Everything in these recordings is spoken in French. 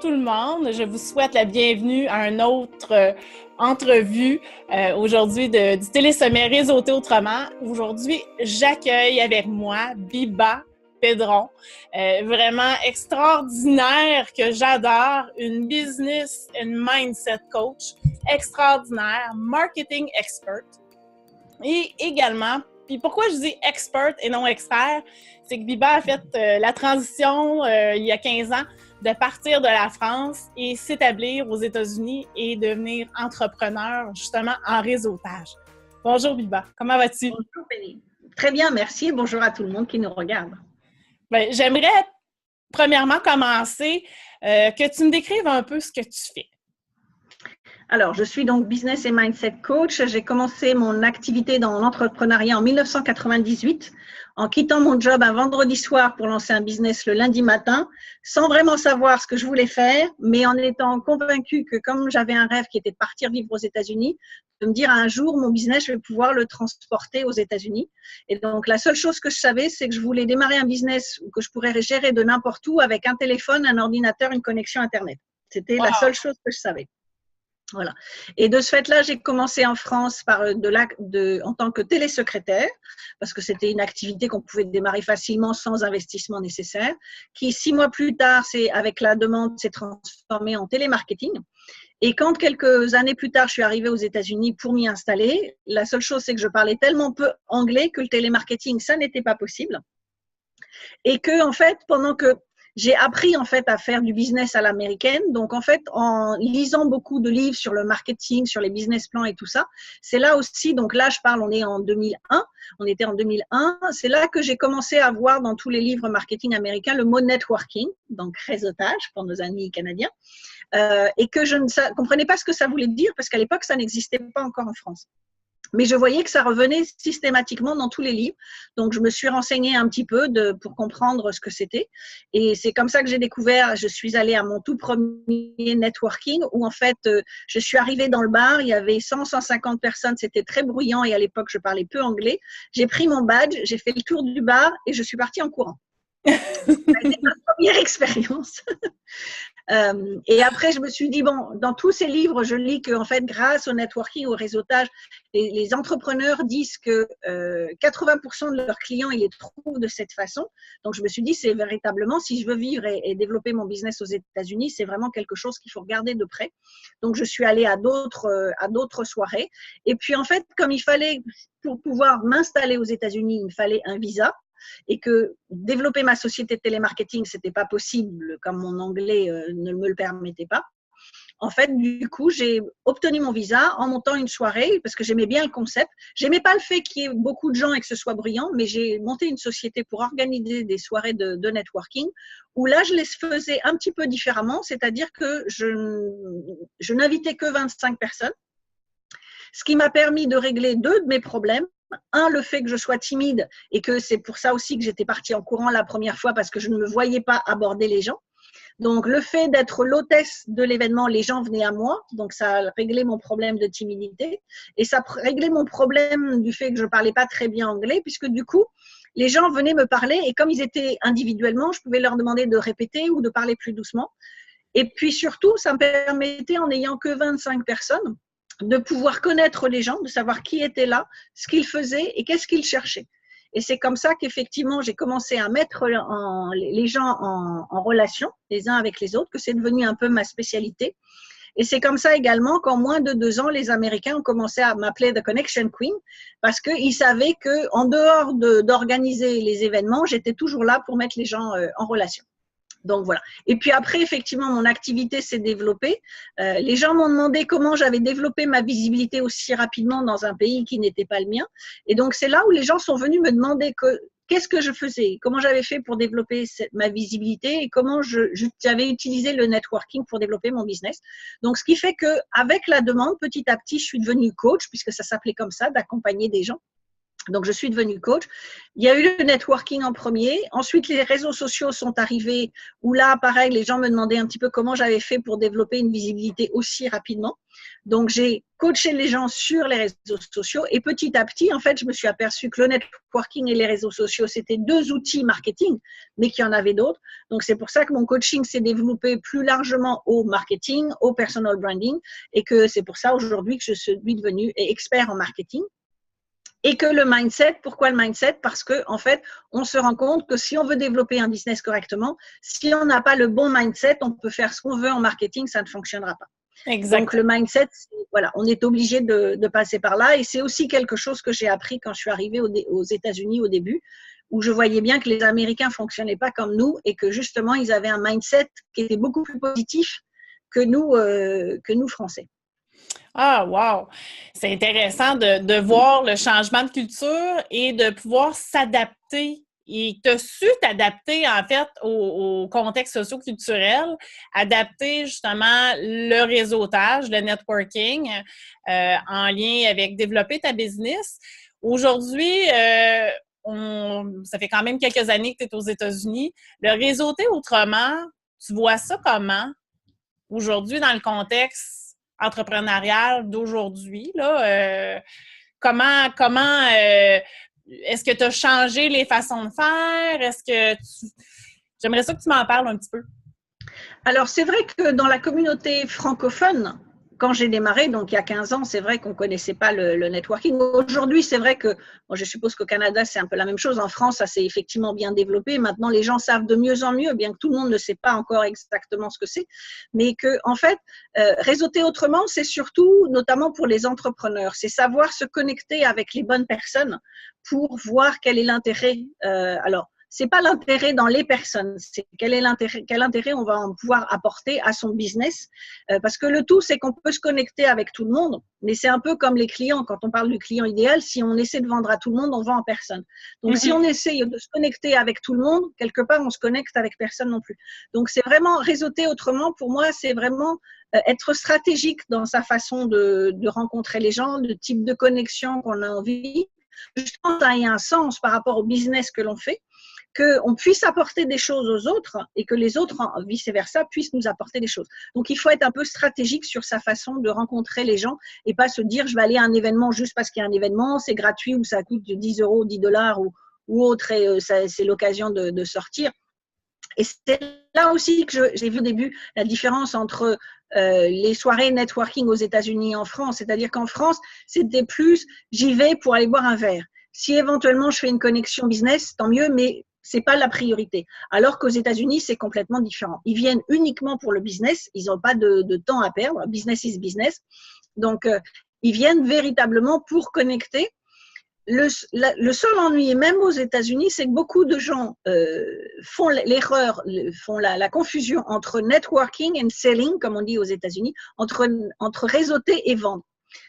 tout le monde, je vous souhaite la bienvenue à une autre entrevue aujourd'hui du Télésommet Réseauté Autrement. Aujourd'hui, j'accueille avec moi Biba Pedron, vraiment extraordinaire, que j'adore, une business and mindset coach extraordinaire, marketing expert et également, puis pourquoi je dis expert et non expert, c'est que Biba a fait la transition il y a 15 ans de partir de la France et s'établir aux États-Unis et devenir entrepreneur justement en réseautage. Bonjour Biba, comment vas-tu? Bonjour Béni. Très bien, merci. Bonjour à tout le monde qui nous regarde. Bien, j'aimerais premièrement commencer que tu me décrives un peu ce que tu fais. Alors, je suis donc business et mindset coach. J'ai commencé mon activité dans l'entrepreneuriat en 1998 en quittant mon job un vendredi soir pour lancer un business le lundi matin, sans vraiment savoir ce que je voulais faire, mais en étant convaincue que comme j'avais un rêve qui était de partir vivre aux États-Unis, de me dire un jour, mon business, je vais pouvoir le transporter aux États-Unis. Et donc, la seule chose que je savais, c'est que je voulais démarrer un business que je pourrais gérer de n'importe où avec un téléphone, un ordinateur, une connexion Internet. C'était la seule chose que je savais. Voilà. Et de ce fait-là, j'ai commencé en France en tant que télésecrétaire, parce que c'était une activité qu'on pouvait démarrer facilement sans investissement nécessaire, qui 6 mois plus tard, avec la demande, s'est transformée en télémarketing. Et quand quelques années plus tard, je suis arrivée aux États-Unis pour m'y installer, la seule chose, c'est que je parlais tellement peu anglais que le télémarketing, ça n'était pas possible. Et que, en fait, pendant que j'ai appris en fait à faire du business à l'américaine. Donc en fait, en lisant beaucoup de livres sur le marketing, sur les business plans et tout ça, c'est là aussi, donc là je parle, on était en 2001, c'est là que j'ai commencé à voir dans tous les livres marketing américains le mot networking, donc réseautage pour nos amis canadiens, et que je ne comprenais pas ce que ça voulait dire parce qu'à l'époque ça n'existait pas encore en France. Mais je voyais que ça revenait systématiquement dans tous les livres. Donc, je me suis renseignée un petit peu pour comprendre ce que c'était. Et c'est comme ça que j'ai découvert, je suis allée à mon tout premier networking où, en fait, je suis arrivée dans le bar, il y avait 150 personnes, c'était très bruyant et à l'époque, je parlais peu anglais. J'ai pris mon badge, j'ai fait le tour du bar et je suis partie en courant. Ça a été ma première expérience. Et après, je me suis dit, bon, dans tous ces livres, je lis qu'en fait, grâce au networking, au réseautage, les entrepreneurs disent que 80% de leurs clients, ils les trouvent de cette façon. Donc, je me suis dit, c'est véritablement, si je veux vivre et développer mon business aux États-Unis, c'est vraiment quelque chose qu'il faut regarder de près. Donc, je suis allée à d'autres soirées. Et puis, en fait, comme il fallait, pour pouvoir m'installer aux États-Unis, il me fallait un visa. Et que développer ma société de télémarketing, c'était pas possible, comme mon anglais ne me le permettait pas. En fait, du coup, j'ai obtenu mon visa en montant une soirée parce que j'aimais bien le concept. J'aimais pas le fait qu'il y ait beaucoup de gens et que ce soit brillant, mais j'ai monté une société pour organiser des soirées de networking où là, je les faisais un petit peu différemment, c'est-à-dire que je n'invitais que 25 personnes, ce qui m'a permis de régler 2 de mes problèmes. Un, le fait que je sois timide et que c'est pour ça aussi que j'étais partie en courant la première fois parce que je ne me voyais pas aborder les gens. Donc, le fait d'être l'hôtesse de l'événement, les gens venaient à moi. Donc, ça a réglé mon problème de timidité. Et ça a réglé mon problème du fait que je ne parlais pas très bien anglais puisque du coup, les gens venaient me parler et comme ils étaient individuellement, je pouvais leur demander de répéter ou de parler plus doucement. Et puis surtout, ça me permettait, en n'ayant que 25 personnes, de pouvoir connaître les gens, de savoir qui était là, ce qu'ils faisaient et qu'est-ce qu'ils cherchaient. Et c'est comme ça qu'effectivement, j'ai commencé à mettre les gens en relation, les uns avec les autres, que c'est devenu un peu ma spécialité. Et c'est comme ça également qu'en moins de 2 ans, les Américains ont commencé à m'appeler The Connection Queen parce qu'ils savaient qu'en dehors d'organiser les événements, j'étais toujours là pour mettre les gens en relation. Donc voilà. Et puis après, effectivement, mon activité s'est développée. Les gens m'ont demandé comment j'avais développé ma visibilité aussi rapidement dans un pays qui n'était pas le mien. Et donc c'est là où les gens sont venus me demander qu'est-ce que je faisais, comment j'avais fait pour développer ma visibilité et comment j'avais utilisé le networking pour développer mon business. Donc ce qui fait qu'avec la demande, petit à petit, je suis devenue coach puisque ça s'appelait comme ça, d'accompagner des gens. Donc, je suis devenue coach. Il y a eu le networking en premier. Ensuite, les réseaux sociaux sont arrivés où là, pareil, les gens me demandaient un petit peu comment j'avais fait pour développer une visibilité aussi rapidement. Donc, j'ai coaché les gens sur les réseaux sociaux et petit à petit, en fait, je me suis aperçue que le networking et les réseaux sociaux, c'était deux outils marketing, mais qu'il y en avait d'autres. Donc, c'est pour ça que mon coaching s'est développé plus largement au marketing, au personal branding et que c'est pour ça aujourd'hui que je suis devenue expert en marketing. Et que le mindset, pourquoi le mindset? Parce que en fait, on se rend compte que si on veut développer un business correctement, si on n'a pas le bon mindset, on peut faire ce qu'on veut en marketing, ça ne fonctionnera pas. Exactement. Donc le mindset, voilà, on est obligé de passer par là. Et c'est aussi quelque chose que j'ai appris quand je suis arrivée aux États-Unis au début, où je voyais bien que les Américains fonctionnaient pas comme nous et que justement ils avaient un mindset qui était beaucoup plus positif que nous Français. Ah, wow! C'est intéressant de voir le changement de culture et de pouvoir s'adapter. Et tu as su t'adapter, en fait, au contexte socio-culturel, adapter justement le réseautage, le networking en lien avec développer ta business. Aujourd'hui, ça fait quand même quelques années que tu es aux États-Unis. Le réseauter autrement, tu vois ça comment? Aujourd'hui, dans le contexte entrepreneurial d'aujourd'hui, là, comment est-ce que tu as changé les façons de faire? J'aimerais ça que tu m'en parles un petit peu. Alors, c'est vrai que dans la communauté francophone, quand j'ai démarré, donc il y a 15 ans, c'est vrai qu'on ne connaissait pas le networking. Aujourd'hui, c'est vrai que, bon, je suppose qu'au Canada, c'est un peu la même chose. En France, ça s'est effectivement bien développé. Maintenant, les gens savent de mieux en mieux, bien que tout le monde ne sait pas encore exactement ce que c'est. Mais que, en fait, réseauter autrement, c'est surtout, notamment pour les entrepreneurs, c'est savoir se connecter avec les bonnes personnes pour voir quel est l'intérêt. C'est pas l'intérêt dans les personnes, c'est quel intérêt on va en pouvoir apporter à son business. Parce que le tout, c'est qu'on peut se connecter avec tout le monde, mais c'est un peu comme les clients. Quand on parle du client idéal, si on essaie de vendre à tout le monde, on vend en personne. Donc, si on essaye de se connecter avec tout le monde, quelque part, on se connecte avec personne non plus. Donc, c'est vraiment réseauter autrement. Pour moi, c'est vraiment être stratégique dans sa façon de rencontrer les gens, le type de connexion qu'on a envie. Justement, ça ait un sens par rapport au business que l'on fait, qu'on puisse apporter des choses aux autres et que les autres, vice-versa, puissent nous apporter des choses. Donc, il faut être un peu stratégique sur sa façon de rencontrer les gens et pas se dire, je vais aller à un événement juste parce qu'il y a un événement, c'est gratuit ou ça coûte 10 euros, 10 dollars ou autre et c'est l'occasion de sortir. Et c'est là aussi que j'ai vu au début la différence entre les soirées networking aux États-Unis et en France. C'est-à-dire qu'en France, c'était plus, j'y vais pour aller boire un verre. Si éventuellement je fais une connexion business, tant mieux, mais c'est pas la priorité. Alors qu'aux États-Unis, c'est complètement différent. Ils viennent uniquement pour le business. Ils n'ont pas de temps à perdre. Business is business. Donc, ils viennent véritablement pour connecter. Le seul ennui, même aux États-Unis, c'est que beaucoup de gens font l'erreur, font la confusion entre networking and selling, comme on dit aux États-Unis, entre réseauter et vendre.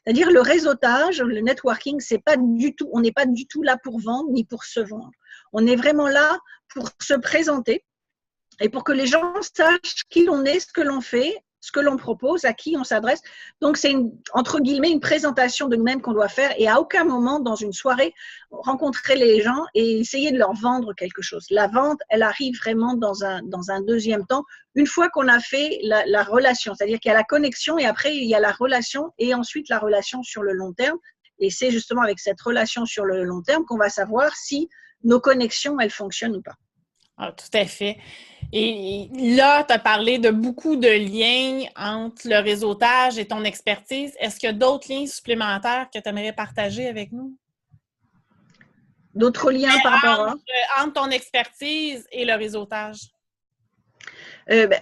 C'est-à-dire le réseautage, le networking, c'est pas du tout, on n'est pas du tout là pour vendre ni pour se vendre. On est vraiment là pour se présenter et pour que les gens sachent qui on est, ce que l'on fait, ce que l'on propose, à qui on s'adresse. Donc, c'est entre guillemets une présentation de nous-mêmes qu'on doit faire et à aucun moment dans une soirée, rencontrer les gens et essayer de leur vendre quelque chose. La vente, elle arrive vraiment dans un deuxième temps, une fois qu'on a fait la relation. C'est-à-dire qu'il y a la connexion et après, il y a la relation et ensuite la relation sur le long terme. Et c'est justement avec cette relation sur le long terme qu'on va savoir si nos connexions, elles fonctionnent ou pas. Ah, tout à fait. Et là, tu as parlé de beaucoup de liens entre le réseautage et ton expertise. Est-ce qu'il y a d'autres liens supplémentaires que tu aimerais partager avec nous? D'autres liens par rapport à… Entre ton expertise et le réseautage?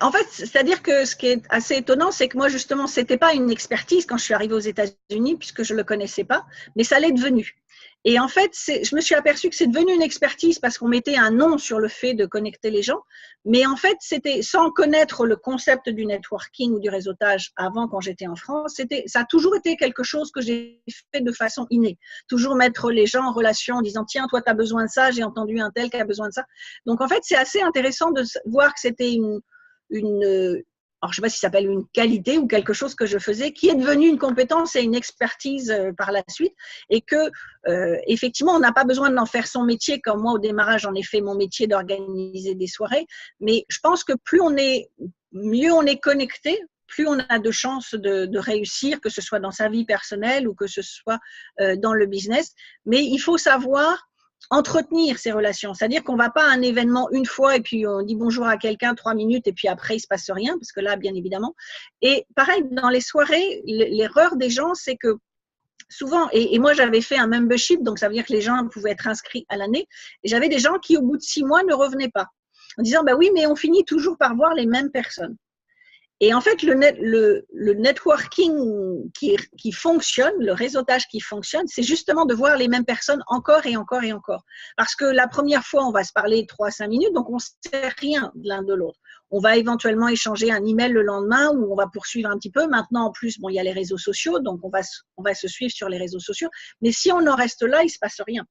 En fait, c'est-à-dire que ce qui est assez étonnant, c'est que moi, justement, c'était pas une expertise quand je suis arrivée aux États-Unis, puisque je le connaissais pas, mais ça l'est devenu. Et en fait, je me suis aperçue que c'est devenu une expertise parce qu'on mettait un nom sur le fait de connecter les gens. Mais en fait, c'était sans connaître le concept du networking ou du réseautage avant quand j'étais en France. Ça a toujours été quelque chose que j'ai fait de façon innée. Toujours mettre les gens en relation en disant, tiens, toi, tu as besoin de ça, j'ai entendu un tel qui a besoin de ça. Donc, en fait, c'est assez intéressant de voir que c'était une alors je ne sais pas si ça s'appelle une qualité ou quelque chose que je faisais, qui est devenu une compétence et une expertise par la suite, et que effectivement, on n'a pas besoin d'en faire son métier, comme moi au démarrage, j'en ai fait mon métier d'organiser des soirées, mais je pense que mieux on est connecté, plus on a de chances de réussir, que ce soit dans sa vie personnelle ou que ce soit dans le business. Mais il faut savoir entretenir ces relations. C'est-à-dire qu'on ne va pas à un événement une fois et puis on dit bonjour à quelqu'un 3 minutes et puis après il ne se passe rien, parce que là, bien évidemment. Et pareil, dans les soirées, l'erreur des gens, c'est que souvent, et moi j'avais fait un membership, donc ça veut dire que les gens pouvaient être inscrits à l'année, et j'avais des gens qui au bout de 6 mois ne revenaient pas, en disant bah oui, mais on finit toujours par voir les mêmes personnes. Et en fait, le networking qui fonctionne, le réseautage qui fonctionne, c'est justement de voir les mêmes personnes encore et encore et encore. Parce que la première fois, on va se parler 3 à 5 minutes, donc on ne sait rien de l'un de l'autre. On va éventuellement échanger un email le lendemain où on va poursuivre un petit peu. Maintenant, en plus, bon, il y a les réseaux sociaux, donc on va se suivre sur les réseaux sociaux. Mais si on en reste là, il ne se passe rien.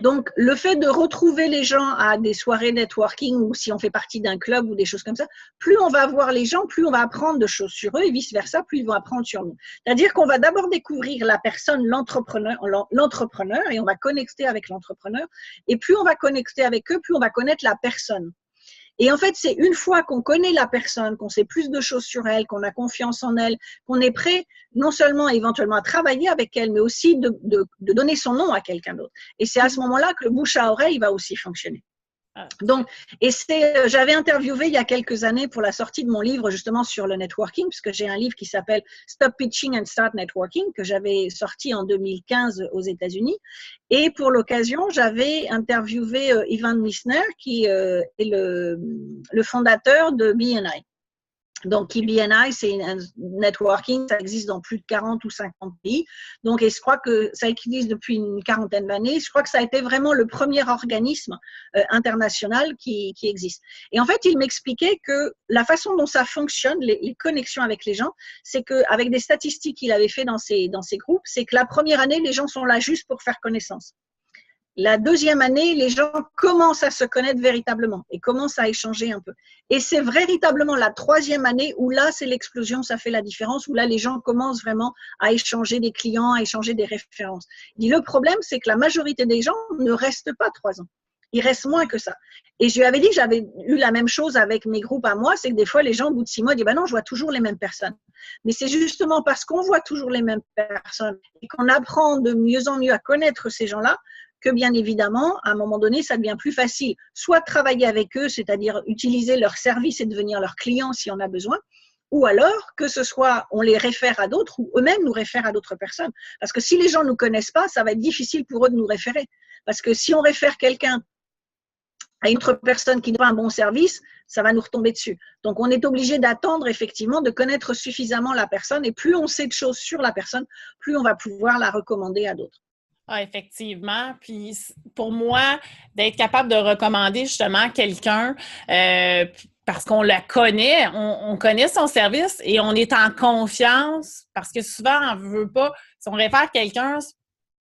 Donc, le fait de retrouver les gens à des soirées networking ou si on fait partie d'un club ou des choses comme ça, plus on va voir les gens, plus on va apprendre de choses sur eux et vice-versa, plus ils vont apprendre sur nous. C'est-à-dire qu'on va d'abord découvrir la personne, l'entrepreneur et on va connecter avec l'entrepreneur. Et plus on va connecter avec eux, plus on va connaître la personne. Et en fait, c'est une fois qu'on connaît la personne, qu'on sait plus de choses sur elle, qu'on a confiance en elle, qu'on est prêt non seulement éventuellement à travailler avec elle, mais aussi de donner son nom à quelqu'un d'autre. Et c'est à ce moment-là que le bouche à oreille va aussi fonctionner. Donc, j'avais interviewé il y a quelques années pour la sortie de mon livre justement sur le networking, puisque j'ai un livre qui s'appelle Stop Pitching and Start Networking, que j'avais sorti en 2015 aux États-Unis. Et pour l'occasion, j'avais interviewé Ivan Misner, qui est le fondateur de BNI. Donc, BNI, c'est un networking, ça existe dans plus de 40 ou 50 pays. Donc, et je crois que ça existe depuis une quarantaine d'années. Je crois que ça a été vraiment le premier organisme international qui existe. Et en fait, il m'expliquait que la façon dont ça fonctionne, les connexions avec les gens, c'est qu'avec des statistiques qu'il avait fait dans ces groupes, c'est que la première année, les gens sont là juste pour faire connaissance. La deuxième année, les gens commencent à se connaître véritablement et commencent à échanger un peu. Et c'est véritablement la troisième année où là, c'est l'explosion, ça fait la différence, où là, les gens commencent vraiment à échanger des clients, à échanger des références. Il dit, le problème, c'est que la majorité des gens ne restent pas 3 ans. Ils restent moins que ça. Et je lui avais dit que j'avais eu la même chose avec mes groupes à moi, c'est que des fois, les gens, au bout de 6 mois, disent, non, je vois toujours les mêmes personnes. Mais c'est justement parce qu'on voit toujours les mêmes personnes et qu'on apprend de mieux en mieux à connaître ces gens-là, que bien évidemment, à un moment donné, ça devient plus facile, soit de travailler avec eux, c'est-à-dire utiliser leurs services et devenir leurs clients si on a besoin, ou alors que ce soit on les réfère à d'autres ou eux-mêmes nous réfèrent à d'autres personnes. Parce que si les gens ne nous connaissent pas, ça va être difficile pour eux de nous référer. Parce que si on réfère quelqu'un à une autre personne qui n'a pas un bon service, ça va nous retomber dessus. Donc, on est obligé d'attendre effectivement de connaître suffisamment la personne et plus on sait de choses sur la personne, plus on va pouvoir la recommander à d'autres. Ah, effectivement. Puis pour moi, d'être capable de recommander justement quelqu'un parce qu'on la connaît, on connaît son service et on est en confiance parce que souvent, on ne veut pas, si on réfère quelqu'un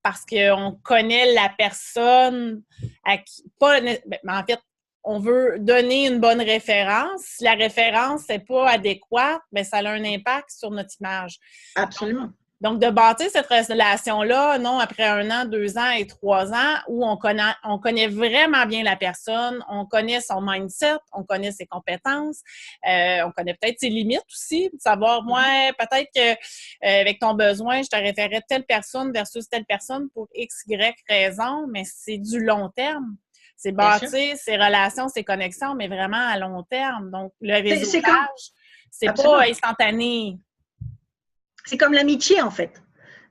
parce qu'on connaît la personne à qui, pas, mais en fait, on veut donner une bonne référence. Si la référence n'est pas adéquate, bien, ça a un impact sur notre image. Absolument. Donc, de bâtir cette relation-là, non après 1 an, 2 ans et 3 ans, où on connaît vraiment bien la personne, on connaît son mindset, on connaît ses compétences, on connaît peut-être ses limites aussi, de savoir, moi, peut-être qu'avec ton besoin, je te référais telle personne versus telle personne pour X, Y raison, mais c'est du long terme. C'est bâtir ces relations, ces connexions, mais vraiment à long terme. Donc, le réseautage, c'est pas instantané. C'est comme l'amitié, en fait.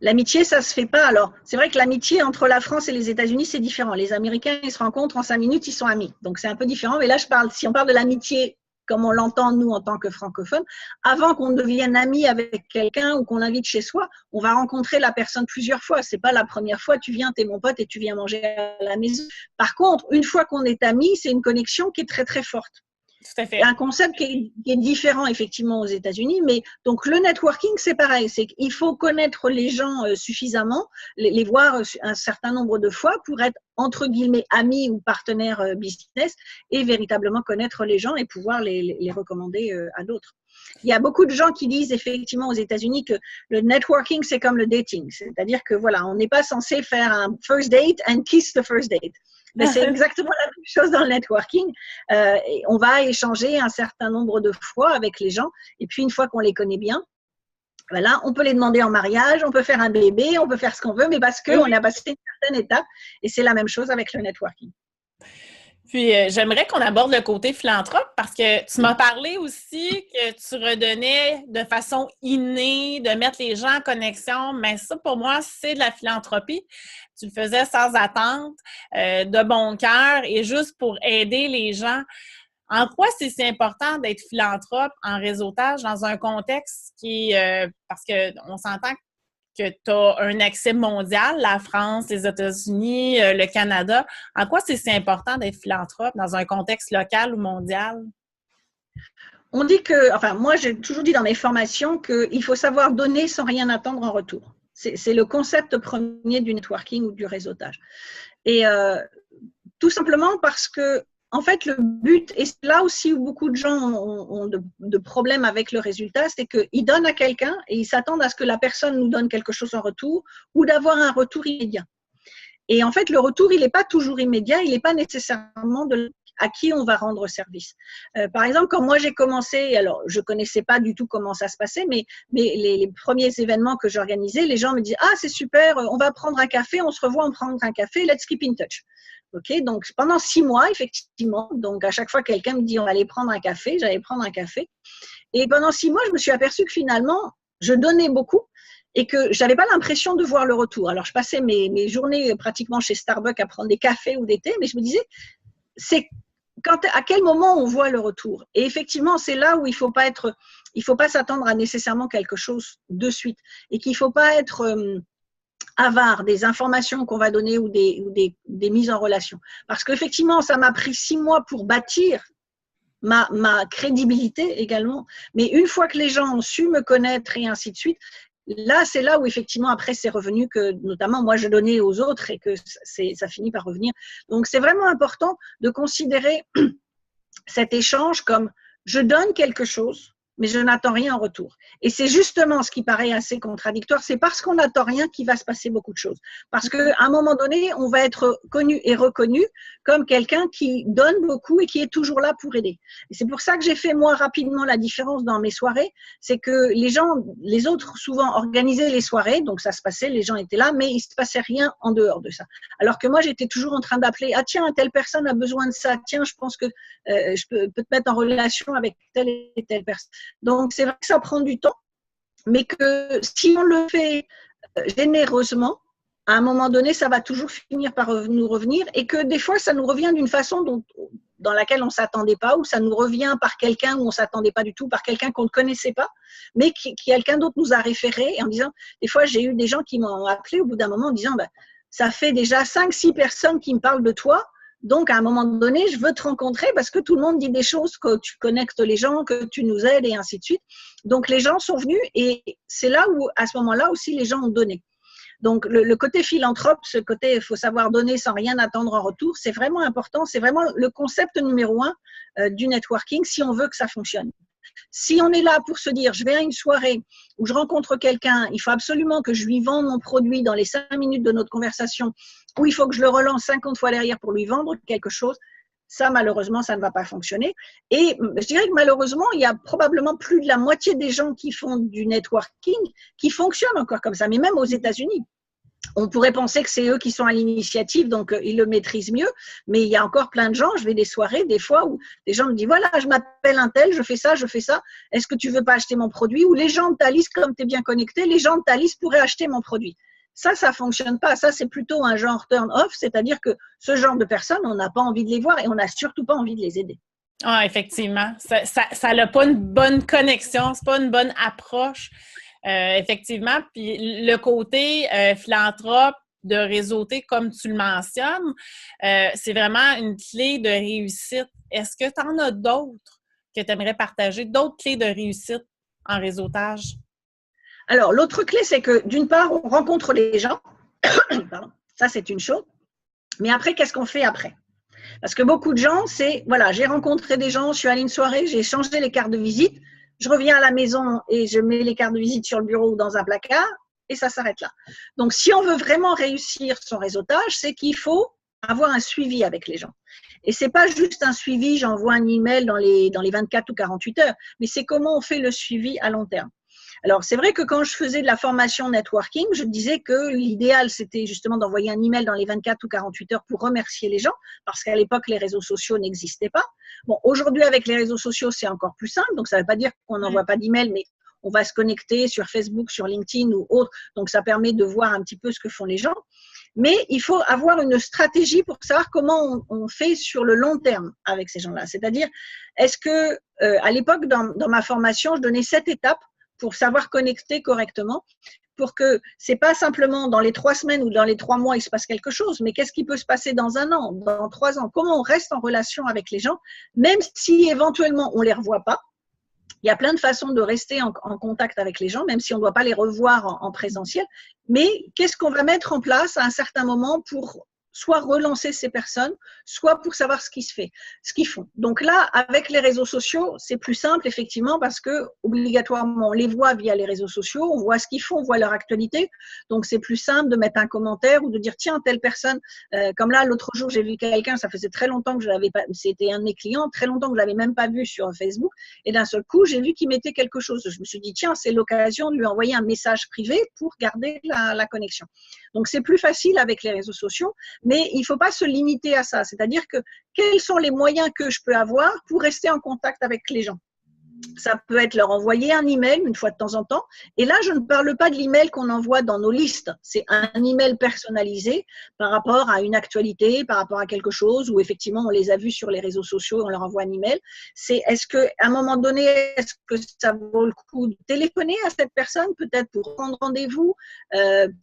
L'amitié, ça se fait pas. Alors, c'est vrai que l'amitié entre la France et les États-Unis, c'est différent. Les Américains, ils se rencontrent en 5 minutes, ils sont amis. Donc, c'est un peu différent. Mais là, si on parle de l'amitié, comme on l'entend, nous, en tant que francophones, avant qu'on devienne amis avec quelqu'un ou qu'on l'invite chez soi, on va rencontrer la personne plusieurs fois. C'est pas la première fois, tu viens, t'es mon pote et tu viens manger à la maison. Par contre, une fois qu'on est amis, c'est une connexion qui est très, très forte. Tout à fait. Un concept qui est différent effectivement aux États-Unis, mais donc le networking c'est pareil, c'est qu'il faut connaître les gens suffisamment, les voir un certain nombre de fois pour être entre guillemets amis ou partenaires business et véritablement connaître les gens et pouvoir les recommander à d'autres. Il y a beaucoup de gens qui disent effectivement aux États-Unis que le networking c'est comme le dating, c'est-à-dire que voilà, on n'est pas censé faire un first date and kiss the first date. Mais c'est exactement la même chose dans le networking. On va échanger un certain nombre de fois avec les gens et puis une fois qu'on les connaît bien, voilà, on peut les demander en mariage, on peut faire un bébé, on peut faire ce qu'on veut, mais parce qu'on a passé une certaine étape et c'est la même chose avec le networking. Puis, j'aimerais qu'on aborde le côté philanthrope parce que tu m'as parlé aussi que tu redonnais de façon innée, de mettre les gens en connexion, mais ça, pour moi, c'est de la philanthropie. Tu le faisais sans attente, de bon cœur et juste pour aider les gens. En quoi c'est si important d'être philanthrope en réseautage dans un contexte qui parce qu'on s'entend que tu as un accès mondial, la France, les États-Unis, le Canada. En quoi c'est si important d'être philanthrope dans un contexte local ou mondial? On dit moi j'ai toujours dit dans mes formations qu'il faut savoir donner sans rien attendre en retour. C'est le concept premier du networking ou du réseautage. Et tout simplement parce que en fait, le but, et c'est là aussi où beaucoup de gens ont de problèmes avec le résultat, c'est qu'ils donnent à quelqu'un et ils s'attendent à ce que la personne nous donne quelque chose en retour ou d'avoir un retour immédiat. Et en fait, le retour, il n'est pas toujours immédiat, il n'est pas nécessairement à qui on va rendre service. Par exemple, quand moi j'ai commencé, alors je connaissais pas du tout comment ça se passait, mais les premiers événements que j'organisais, les gens me disaient « Ah, c'est super, on va prendre un café, on se revoit, on prend un café, let's keep in touch ». Ok, donc pendant 6 mois, effectivement, donc à chaque fois quelqu'un me dit on va aller prendre un café, j'allais prendre un café. Et pendant 6 mois, je me suis aperçue que finalement, je donnais beaucoup et que j'avais pas l'impression de voir le retour. Alors, je passais mes journées pratiquement chez Starbucks à prendre des cafés ou des thés, mais je me disais, c'est à quel moment on voit le retour. Et effectivement, c'est là où il faut pas s'attendre à nécessairement quelque chose de suite et qu'il faut pas être avare des informations qu'on va donner ou des mises en relation. Parce qu'effectivement, ça m'a pris 6 mois pour bâtir ma crédibilité également. Mais une fois que les gens ont su me connaître et ainsi de suite, là, c'est là où effectivement, après, c'est revenu que, notamment, moi, je donnais aux autres et que ça finit par revenir. Donc, c'est vraiment important de considérer cet échange comme je donne quelque chose, mais je n'attends rien en retour. Et c'est justement ce qui paraît assez contradictoire, c'est parce qu'on n'attend rien qu'il va se passer beaucoup de choses. Parce qu'à un moment donné, on va être connu et reconnu comme quelqu'un qui donne beaucoup et qui est toujours là pour aider. Et c'est pour ça que j'ai fait moi rapidement la différence dans mes soirées, c'est que les autres souvent organisaient les soirées, donc ça se passait, les gens étaient là, mais il se passait rien en dehors de ça. Alors que moi, j'étais toujours en train d'appeler, ah tiens, telle personne a besoin de ça, tiens, je pense que je peux te mettre en relation avec telle et telle personne. Donc, c'est vrai que ça prend du temps, mais que si on le fait généreusement, à un moment donné, ça va toujours finir par nous revenir et que des fois, ça nous revient d'une façon dans laquelle on ne s'attendait pas ou ça nous revient par quelqu'un où on ne s'attendait pas du tout, par quelqu'un qu'on ne connaissait pas, mais quelqu'un d'autre nous a référé et en disant, des fois, j'ai eu des gens qui m'ont appelé au bout d'un moment en disant, ça fait déjà 5-6 personnes qui me parlent de toi. Donc, à un moment donné, je veux te rencontrer parce que tout le monde dit des choses, que tu connectes les gens, que tu nous aides et ainsi de suite. Donc, les gens sont venus et c'est là où, à ce moment-là aussi, les gens ont donné. Donc, le côté philanthrope, ce côté, il faut savoir donner sans rien attendre en retour, c'est vraiment important. C'est vraiment le concept numéro 1 du networking si on veut que ça fonctionne. Si on est là pour se dire, je vais à une soirée où je rencontre quelqu'un, il faut absolument que je lui vende mon produit dans les 5 minutes de notre conversation, ou il faut que je le relance 50 fois derrière pour lui vendre quelque chose, ça, malheureusement, ça ne va pas fonctionner. Et je dirais que malheureusement, il y a probablement plus de la moitié des gens qui font du networking qui fonctionnent encore comme ça, mais même aux États-Unis. On pourrait penser que c'est eux qui sont à l'initiative, donc ils le maîtrisent mieux, mais il y a encore plein de gens, je vais des soirées des fois où les gens me disent, voilà, je m'appelle un tel, je fais ça, est-ce que tu veux pas acheter mon produit? Ou les gens de ta liste, comme tu es bien connecté, les gens de ta liste pourraient acheter mon produit. Ça fonctionne pas, ça c'est plutôt un genre turn-off, c'est-à-dire que ce genre de personnes, on n'a pas envie de les voir et on n'a surtout pas envie de les aider. Ah, effectivement, ça n'a pas une bonne connexion, c'est pas une bonne approche. Effectivement, puis le côté philanthrope, de réseauter comme tu le mentionnes, c'est vraiment une clé de réussite. Est-ce que tu en as d'autres que tu aimerais partager, d'autres clés de réussite en réseautage? Alors, l'autre clé, c'est que d'une part, on rencontre les gens. Pardon. Ça, c'est une chose. Mais après, qu'est-ce qu'on fait après? Parce que beaucoup de gens, c'est, voilà, j'ai rencontré des gens, je suis allée à une soirée, j'ai changé les cartes de visite, je reviens à la maison et je mets les cartes de visite sur le bureau ou dans un placard et ça s'arrête là. Donc, si on veut vraiment réussir son réseautage, c'est qu'il faut avoir un suivi avec les gens. Et c'est pas juste un suivi, j'envoie un email dans les 24 ou 48 heures, mais c'est comment on fait le suivi à long terme. Alors, c'est vrai que quand je faisais de la formation networking, je disais que l'idéal, c'était justement d'envoyer un email dans les 24 ou 48 heures pour remercier les gens, parce qu'à l'époque, les réseaux sociaux n'existaient pas. Bon, aujourd'hui, avec les réseaux sociaux, c'est encore plus simple. Donc, ça ne veut pas dire qu'on n'envoie pas d'email, mais on va se connecter sur Facebook, sur LinkedIn ou autre. Donc, ça permet de voir un petit peu ce que font les gens. Mais il faut avoir une stratégie pour savoir comment on fait sur le long terme avec ces gens-là. C'est-à-dire, est-ce que, à l'époque, dans ma formation, je donnais 7 étapes pour savoir connecter correctement, pour que c'est pas simplement dans les 3 semaines ou dans les 3 mois il se passe quelque chose, mais qu'est-ce qui peut se passer dans 1 an, dans 3 ans, comment on reste en relation avec les gens, même si éventuellement on les revoit pas. Il y a plein de façons de rester en contact avec les gens, même si on ne doit pas les revoir en présentiel, mais qu'est-ce qu'on va mettre en place à un certain moment pour soit relancer ces personnes, soit pour savoir ce qui se fait, ce qu'ils font. Donc là, avec les réseaux sociaux, c'est plus simple, effectivement, parce que obligatoirement, on les voit via les réseaux sociaux, on voit ce qu'ils font, on voit leur actualité. Donc, c'est plus simple de mettre un commentaire ou de dire, tiens, telle personne, comme là, l'autre jour, j'ai vu quelqu'un, ça faisait très longtemps que je l'avais pas, c'était un de mes clients, très longtemps que je l'avais même pas vu sur Facebook. Et d'un seul coup, j'ai vu qu'il mettait quelque chose. Je me suis dit, tiens, c'est l'occasion de lui envoyer un message privé pour garder la connexion. Donc, c'est plus facile avec les réseaux sociaux. Mais il ne faut pas se limiter à ça. C'est-à-dire que quels sont les moyens que je peux avoir pour rester en contact avec les gens? Ça peut être leur envoyer un email une fois de temps en temps. Et là, je ne parle pas de l'email qu'on envoie dans nos listes. C'est un email personnalisé par rapport à une actualité, par rapport à quelque chose où effectivement on les a vus sur les réseaux sociaux, on leur envoie un email. C'est est-ce qu'à un moment donné, est-ce que ça vaut le coup de téléphoner à cette personne, peut-être pour prendre rendez-vous,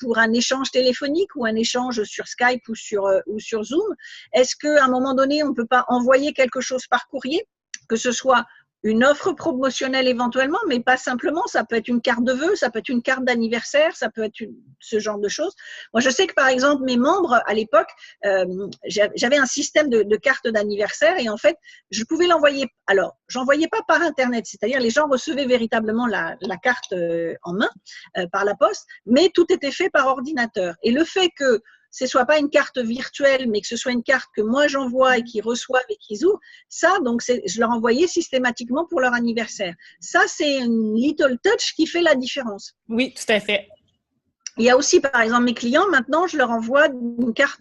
pour un échange téléphonique ou un échange sur Skype ou sur Zoom? Est-ce qu'à un moment donné, on ne peut pas envoyer quelque chose par courrier, que ce soit une offre promotionnelle éventuellement, mais pas simplement. Ça peut être une carte de vœux, ça peut être une carte d'anniversaire, ça peut être ce genre de choses. Moi, je sais que par exemple, mes membres, à l'époque, j'avais un système de cartes d'anniversaire et en fait, je pouvais l'envoyer. Alors, j'envoyais pas par Internet, c'est-à-dire les gens recevaient véritablement la carte en main par la poste, mais tout était fait par ordinateur. Et le fait que ce soit pas une carte virtuelle, mais que ce soit une carte que moi j'envoie et qu'ils reçoivent et qu'ils ouvrent, ça, donc, je leur envoyais systématiquement pour leur anniversaire. Ça, c'est une little touch qui fait la différence. Oui, tout à fait. Il y a aussi, par exemple, mes clients, maintenant, je leur envoie une carte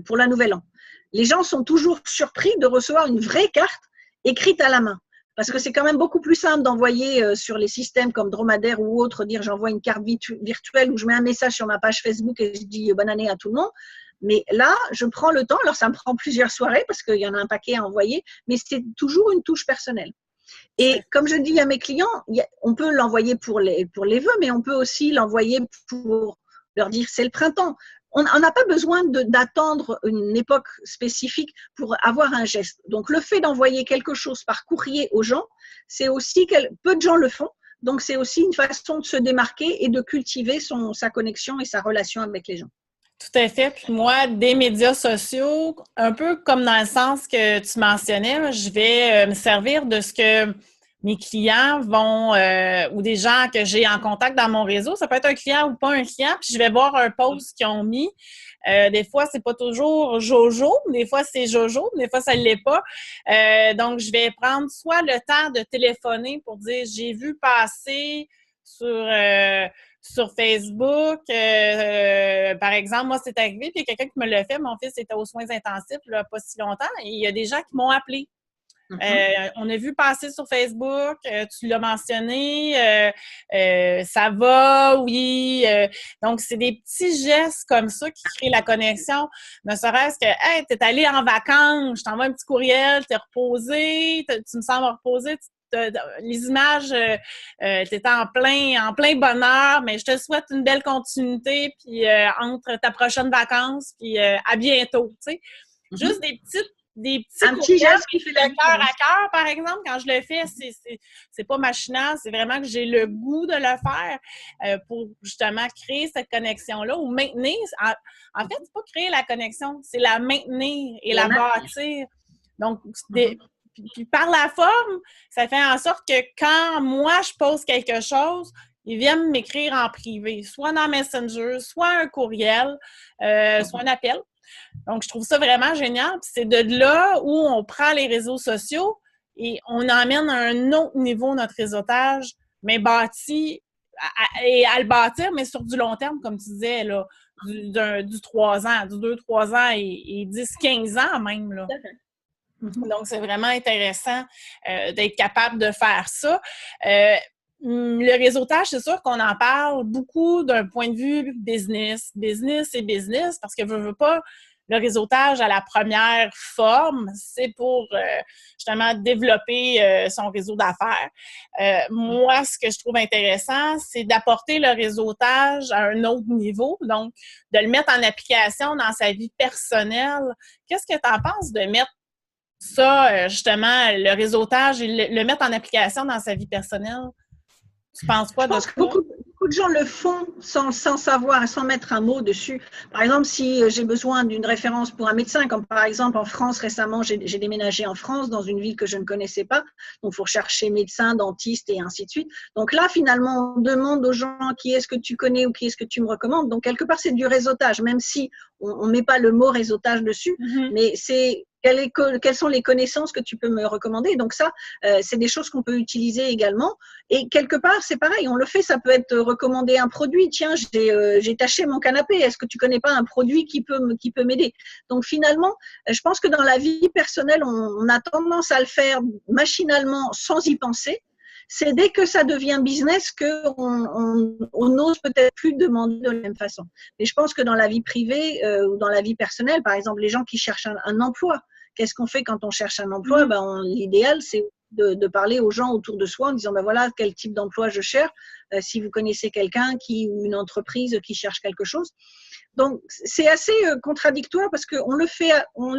pour la Nouvelle An. Les gens sont toujours surpris de recevoir une vraie carte écrite à la main. Parce que c'est quand même beaucoup plus simple d'envoyer sur les systèmes comme Dromadaire ou autre, dire j'envoie une carte virtuelle ou je mets un message sur ma page Facebook et je dis bonne année à tout le monde. Mais là, je prends le temps, alors ça me prend plusieurs soirées parce qu'il y en a un paquet à envoyer, mais c'est toujours une touche personnelle. Et comme je dis à mes clients, on peut l'envoyer pour les vœux, mais on peut aussi l'envoyer pour leur dire c'est le printemps. On n'a pas besoin d'attendre une époque spécifique pour avoir un geste. Donc, le fait d'envoyer quelque chose par courrier aux gens, c'est aussi peu de gens le font. Donc, c'est aussi une façon de se démarquer et de cultiver sa connexion et sa relation avec les gens. Tout à fait. Puis moi, des médias sociaux, un peu comme dans le sens que tu mentionnais, je vais me servir de ce que mes clients vont ou des gens que j'ai en contact dans mon réseau. Ça peut être un client ou pas un client. Puis je vais voir un post qu'ils ont mis. Des fois, c'est pas toujours Jojo. Des fois, c'est Jojo. Des fois, ça ne l'est pas. Donc, je vais prendre soit le temps de téléphoner pour dire « J'ai vu passer sur Facebook, par exemple, moi, c'est arrivé, puis il y a quelqu'un qui me l'a fait. Mon fils était aux soins intensifs, là, pas si longtemps, et il y a des gens qui m'ont appelé. On a vu passer sur Facebook, tu l'as mentionné, ça va, oui. Donc, c'est des petits gestes comme ça qui créent la connexion. Ne serait-ce que, hey, t'es allé en vacances, je t'envoie un petit courriel, t'es reposé, tu me sembles reposé, les images, tu étais en plein bonheur, mais je te souhaite une belle continuité, puis entre ta prochaine vacances, puis à bientôt, tu sais. Juste des petits un petit courriels geste qui fait la de cœur à différence. cœur, par exemple, quand je le fais, c'est pas machinal, c'est vraiment que j'ai le goût de le faire pour justement créer cette connexion-là ou maintenir. En fait, c'est pas créer la connexion, c'est la maintenir et la bâtir. Donc, puis par la forme, ça fait en sorte que quand moi, je pose quelque chose, ils viennent m'écrire en privé, soit dans Messenger, soit un courriel, soit un appel. Donc, je trouve ça vraiment génial. Puis c'est de là où on prend les réseaux sociaux et on emmène à un autre niveau notre réseautage, mais bâti et à le bâtir, mais sur du long terme, comme tu disais, là, du 3 ans, du 2-3 ans et 10-15 ans même. Là. Donc, c'est vraiment intéressant d'être capable de faire ça. Le réseautage, c'est sûr qu'on en parle beaucoup d'un point de vue business et business, parce que veux pas, le réseautage à la première forme, c'est pour justement développer son réseau d'affaires. Moi, ce que je trouve intéressant, c'est d'apporter le réseautage à un autre niveau, donc de le mettre en application dans sa vie personnelle. Qu'est-ce que tu en penses de mettre ça, justement, le réseautage et le mettre en application dans sa vie personnelle? Tu penses quoi Je pense que beaucoup de gens le font sans savoir, sans mettre un mot dessus. Par exemple, si j'ai besoin d'une référence pour un médecin, comme par exemple en France récemment, j'ai déménagé en France dans une ville que je ne connaissais pas, donc il faut chercher médecin, dentiste et ainsi de suite. Donc là, finalement, on demande aux gens qui est-ce que tu connais ou qui est-ce que tu me recommandes. Donc quelque part, c'est du réseautage, même si on ne met pas le mot réseautage dessus, mais c'est quelles sont les connaissances que tu peux me recommander. Donc ça, c'est des choses qu'on peut utiliser également. Et quelque part, c'est pareil, on le fait, ça peut être recommander un produit. Tiens, j'ai taché mon canapé, est-ce que tu connais pas un produit qui peut m'aider? Donc finalement, je pense que dans la vie personnelle, on a tendance à le faire machinalement sans y penser. C'est dès que ça devient business qu'on n'ose peut-être plus demander de la même façon. Mais je pense que dans la vie privée ou dans la vie personnelle, par exemple, les gens qui cherchent un emploi, qu'est-ce qu'on fait quand on cherche un emploi? L'idéal, c'est de parler aux gens autour de soi en disant ben voilà quel type d'emploi je cherche, si vous connaissez quelqu'un ou une entreprise qui cherche quelque chose. Donc c'est assez contradictoire parce qu'on le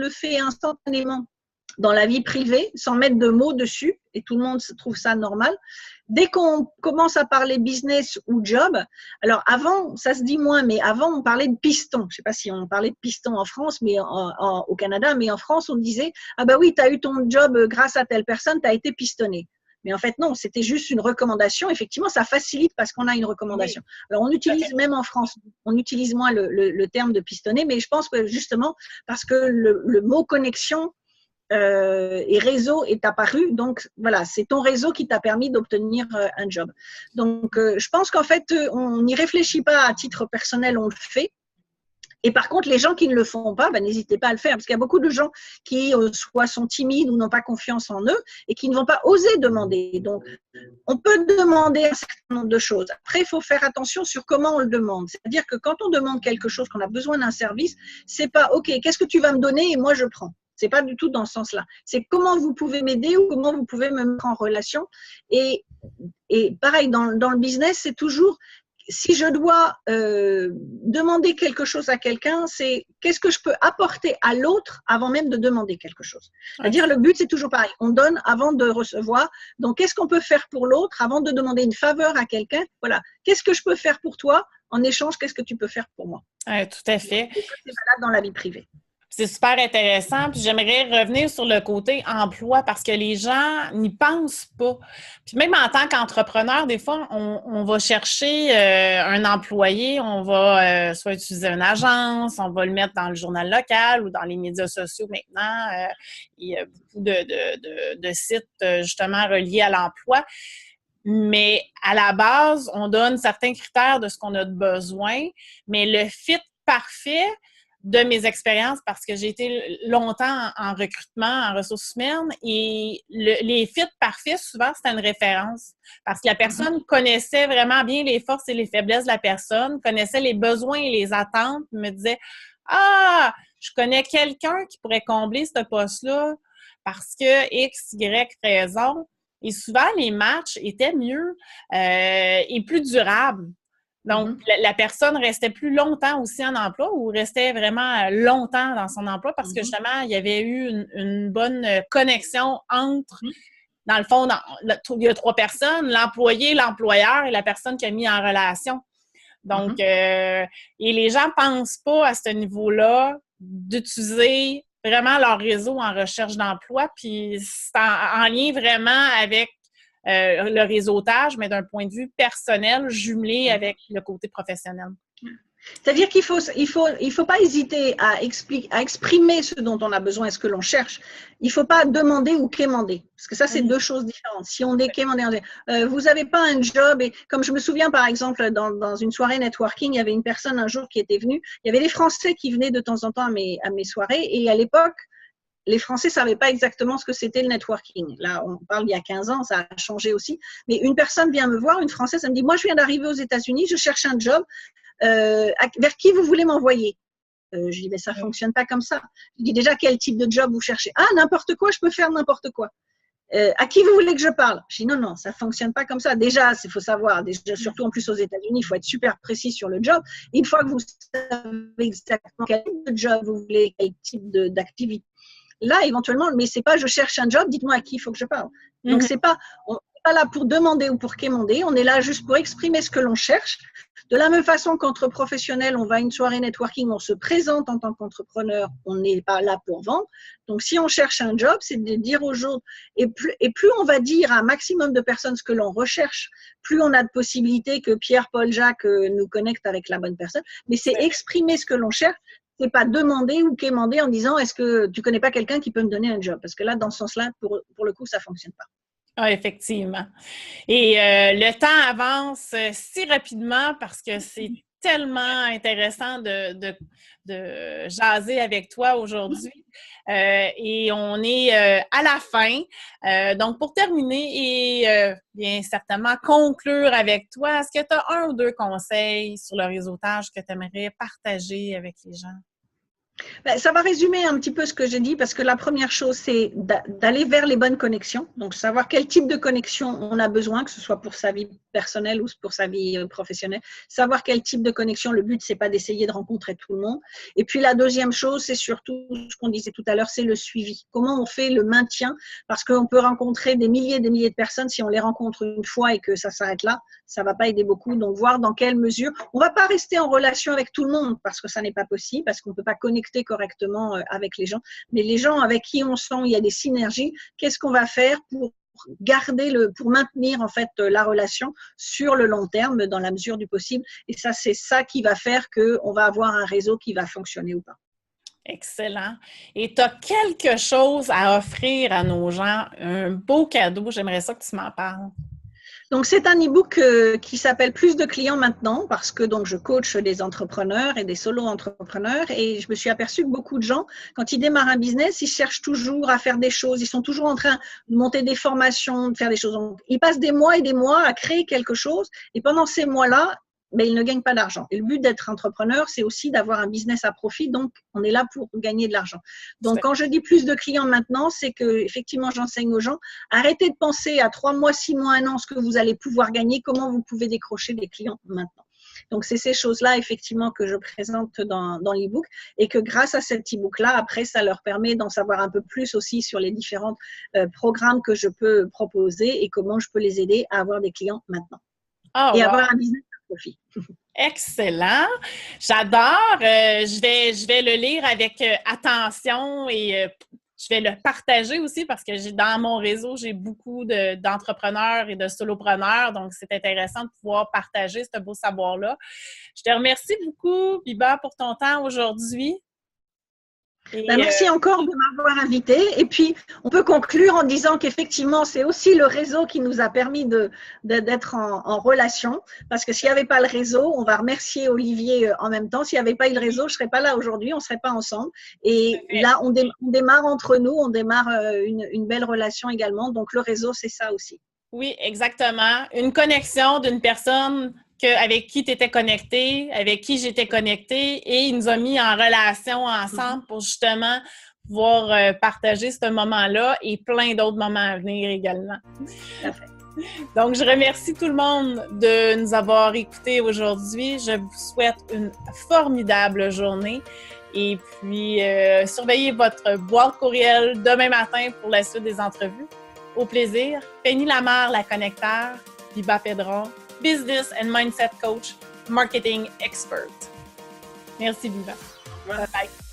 fait instantanément dans la vie privée sans mettre de mots dessus et tout le monde trouve ça normal. Dès qu'on commence à parler business ou job, alors avant, ça se dit moins, mais avant on parlait de piston. Je ne sais pas si on parlait de piston en France, mais au Canada, mais en France on disait ah bah oui, tu as eu ton job grâce à telle personne, tu as été pistonné. Mais en fait, non, c'était juste une recommandation. Effectivement, ça facilite parce qu'on a une recommandation. Oui. Alors, on utilise, même en France, on utilise moins le terme de pistonné, mais je pense que justement, parce que le mot connexion et réseau est apparu. Donc, voilà, c'est ton réseau qui t'a permis d'obtenir un job. Donc, je pense qu'en fait, on n'y réfléchit pas à titre personnel, on le fait. Et par contre, les gens qui ne le font pas, ben, n'hésitez pas à le faire, parce qu'il y a beaucoup de gens qui soit sont timides ou n'ont pas confiance en eux et qui ne vont pas oser demander. Donc, on peut demander un certain nombre de choses. Après, il faut faire attention sur comment on le demande. C'est-à-dire que quand on demande quelque chose, qu'on a besoin d'un service, c'est pas « Ok, qu'est-ce que tu vas me donner et moi je prends ». C'est pas du tout dans ce sens-là. C'est comment vous pouvez m'aider ou comment vous pouvez me mettre en relation. Et pareil, dans le business, c'est toujours si je dois demander quelque chose à quelqu'un, c'est qu'est-ce que je peux apporter à l'autre avant même de demander quelque chose. C'est-à-dire, le but, c'est toujours pareil. On donne avant de recevoir. Donc, qu'est-ce qu'on peut faire pour l'autre avant de demander une faveur à quelqu'un? Voilà. Qu'est-ce que je peux faire pour toi? En échange, qu'est-ce que tu peux faire pour moi? Tout à fait. Et ça, c'est valable dans la vie privée. C'est super intéressant. Puis j'aimerais revenir sur le côté emploi parce que les gens n'y pensent pas. Puis même en tant qu'entrepreneur, des fois, on va chercher un employé, on va soit utiliser une agence, on va le mettre dans le journal local ou dans les médias sociaux maintenant. Il y a beaucoup de sites justement reliés à l'emploi. Mais à la base, on donne certains critères de ce qu'on a de besoin, mais le fit parfait de mes expériences, parce que j'ai été longtemps en recrutement, en ressources humaines, et les fits parfaits, souvent, c'était une référence. Parce que la personne connaissait vraiment bien les forces et les faiblesses de la personne, connaissait les besoins et les attentes, me disait « Ah, je connais quelqu'un qui pourrait combler ce poste-là parce que X, Y raison. » Et souvent, les matchs étaient mieux et plus durables. Donc, la personne restait plus longtemps aussi en emploi ou restait vraiment longtemps dans son emploi parce que justement, il y avait eu une bonne connexion entre, dans le fond, il y a 3 personnes, l'employé, l'employeur et la personne qui a mis en relation. Donc, et les gens ne pensent pas à ce niveau-là d'utiliser vraiment leur réseau en recherche d'emploi, puis c'est en lien vraiment avec le réseautage, mais d'un point de vue personnel, jumelé avec le côté professionnel. C'est-à-dire qu'il faut pas hésiter à exprimer ce dont on a besoin et ce que l'on cherche. Il ne faut pas demander ou quémander, parce que ça, c'est 2 choses différentes. Si on est quémandé, on dit vous n'avez pas un job, et comme je me souviens, par exemple, dans une soirée networking, il y avait une personne un jour qui était venue, il y avait des Français qui venaient de temps en temps à mes soirées, et à l'époque, les Français ne savaient pas exactement ce que c'était le networking. Là, on parle il y a 15 ans, ça a changé aussi. Mais une personne vient me voir, une Française, elle me dit, moi, je viens d'arriver aux États-Unis, je cherche un job. Vers qui vous voulez m'envoyer? Je dis, mais ça ne fonctionne pas comme ça. Je dis, déjà, quel type de job vous cherchez? Ah, n'importe quoi, je peux faire n'importe quoi. À qui vous voulez que je parle? Je dis, non, ça ne fonctionne pas comme ça. Déjà, il faut savoir, surtout en plus aux États-Unis, il faut être super précis sur le job. Une fois que vous savez exactement quel type de job vous voulez, quel type d'activité, là, éventuellement, mais c'est pas je cherche un job, dites-moi à qui il faut que je parle. Donc, on n'est pas là pour demander ou pour quémander, on est là juste pour exprimer ce que l'on cherche. De la même façon qu'entre professionnels, on va à une soirée networking, on se présente en tant qu'entrepreneur, on n'est pas là pour vendre. Donc, si on cherche un job, c'est de dire aux autres, et plus on va dire à un maximum de personnes ce que l'on recherche, plus on a de possibilités que Pierre, Paul, Jacques nous connectent avec la bonne personne. Mais c'est exprimer ce que l'on cherche. C'est pas demander ou quémander en disant est-ce que tu connais pas quelqu'un qui peut me donner un job? Parce que là, dans ce sens-là, pour le coup, ça fonctionne pas. Ah, effectivement. Et le temps avance si rapidement parce que c'est tellement intéressant de jaser avec toi aujourd'hui. Et on est à la fin. Donc, pour terminer et bien certainement conclure avec toi, est-ce que tu as 1 ou 2 conseils sur le réseautage que tu aimerais partager avec les gens? Ça va résumer un petit peu ce que j'ai dit parce que la première chose, c'est d'aller vers les bonnes connexions. Donc, savoir quel type de connexion on a besoin, que ce soit pour sa vie personnelle ou pour sa vie professionnelle. Savoir quel type de connexion. Le but, c'est pas d'essayer de rencontrer tout le monde. Et puis, la deuxième chose, c'est surtout ce qu'on disait tout à l'heure, c'est le suivi. Comment on fait le maintien? Parce qu'on peut rencontrer des milliers et des milliers de personnes. Si on les rencontre une fois et que ça s'arrête là, ça va pas aider beaucoup. Donc, voir dans quelle mesure. On va pas rester en relation avec tout le monde parce que ça n'est pas possible, parce qu'on peut pas connecter correctement avec les gens. Mais les gens avec qui on sent il y a des synergies, qu'est-ce qu'on va faire pour pour maintenir en fait la relation sur le long terme dans la mesure du possible. Et ça, c'est ça qui va faire qu'on va avoir un réseau qui va fonctionner ou pas. Excellent. Et tu as quelque chose à offrir à nos gens, un beau cadeau. J'aimerais ça que tu m'en parles. Donc, c'est un e-book qui s'appelle Plus de clients maintenant parce que donc je coach des entrepreneurs et des solo-entrepreneurs et je me suis aperçue que beaucoup de gens, quand ils démarrent un business, ils cherchent toujours à faire des choses. Ils sont toujours en train de monter des formations, de faire des choses. Donc, ils passent des mois et des mois à créer quelque chose et pendant ces mois-là, mais ils ne gagnent pas d'argent. Et le but d'être entrepreneur, c'est aussi d'avoir un business à profit. Donc, on est là pour gagner de l'argent. Donc, quand je dis plus de clients maintenant, c'est que effectivement, j'enseigne aux gens, arrêtez de penser à 3 mois, 6 mois, 1 an, ce que vous allez pouvoir gagner, comment vous pouvez décrocher des clients maintenant. Donc, c'est ces choses-là, effectivement, que je présente dans l'e-book et que grâce à cet e-book-là, après, ça leur permet d'en savoir un peu plus aussi sur les différents programmes que je peux proposer et comment je peux les aider à avoir des clients maintenant. Et avoir un business à profit. Excellent. J'adore. Je vais le lire avec attention et je vais le partager aussi parce que dans mon réseau, j'ai beaucoup d'entrepreneurs et de solopreneurs. Donc, c'est intéressant de pouvoir partager ce beau savoir-là. Je te remercie beaucoup, Biba, pour ton temps aujourd'hui. Merci encore de m'avoir invité. Et puis, on peut conclure en disant qu'effectivement, c'est aussi le réseau qui nous a permis d'être en relation. Parce que s'il n'y avait pas le réseau, on va remercier Olivier en même temps. S'il n'y avait pas eu le réseau, je ne serais pas là aujourd'hui, on ne serait pas ensemble. Et là, on démarre entre nous, on démarre une belle relation également. Donc, le réseau, c'est ça aussi. Oui, exactement. Une connexion d'une personne avec qui tu étais connecté, avec qui j'étais connectée, et il nous a mis en relation ensemble pour justement pouvoir partager ce moment-là et plein d'autres moments à venir également. Parfait. Donc, je remercie tout le monde de nous avoir écoutés aujourd'hui. Je vous souhaite une formidable journée. Et puis, surveillez votre boîte courriel demain matin pour la suite des entrevues. Au plaisir. Penny Lamar, la connecteur. Biba Pedron, Business and Mindset Coach, Marketing Expert. Merci, Biba. Bye bye.